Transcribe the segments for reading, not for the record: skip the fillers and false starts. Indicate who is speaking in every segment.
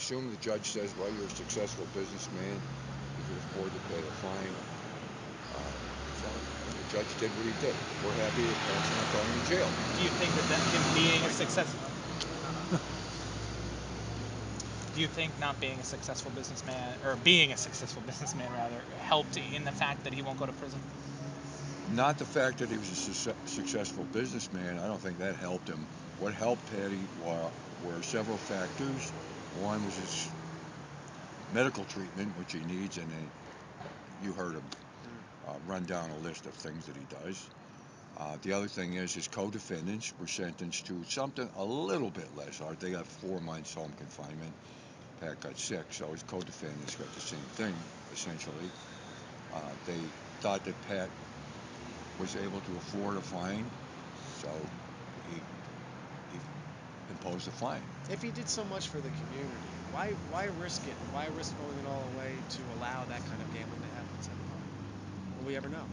Speaker 1: assume the judge says, well, you're a successful businessman, you could afford to pay a fine. So the judge did what he did. We're happy that Pat's not going to jail.
Speaker 2: Do you think that him being a success? Do you think not being a successful businessman, or being a successful businessman rather, helped in the fact that he won't go to prison?
Speaker 1: Not the fact that he was a successful businessman. I don't think that helped him. What helped Patty were several factors. One was his medical treatment, which he needs, and you heard him run down a list of things that he does. The other thing is his co-defendants were sentenced to something a little bit less. They got 4 months home confinement. Pat got 6, so his co-defendants got the same thing, essentially. They thought that Pat was able to afford a fine, so he imposed a fine.
Speaker 3: If he did so much for the community, why risk it? Why risk throwing it all away to allow that kind of gambling to happen inside the park? Will we ever know?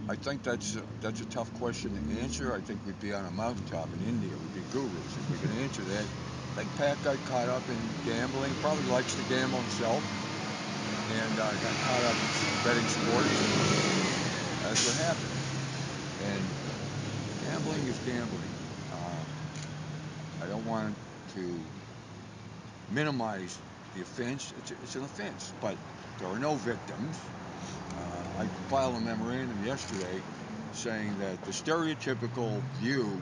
Speaker 1: I think that's a tough question to answer. I think we'd be on a mountaintop in India. We'd be gurus if we could answer that. I think Pat got caught up in gambling. Probably likes to gamble himself, and got caught up in betting sports. That's what happened. And gambling is gambling. I don't want to minimize the offense. It's an offense, but there are no victims. I filed a memorandum yesterday saying that the stereotypical view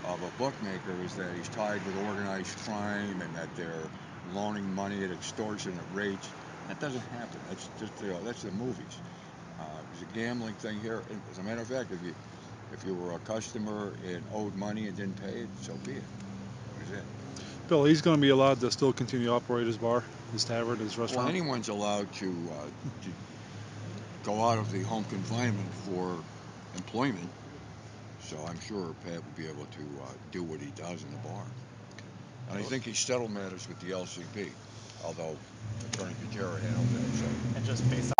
Speaker 1: of a bookmaker is that he's tied with organized crime and that they're loaning money at extortionate rates. That doesn't happen. That's just that's the movies. There's a gambling thing here. As a matter of fact, if you were a customer and owed money and didn't pay it, so be it. That was it.
Speaker 4: Bill, he's going to be allowed to still continue to operate his bar, his tavern, his
Speaker 1: Well,
Speaker 4: restaurant.
Speaker 1: anyone's allowed to go out of the home confinement for employment. So I'm sure Pat will be able to do what he does in the bar. And I think he settled matters with the LCB, although Attorney Gutierrez handles that. So
Speaker 2: And just based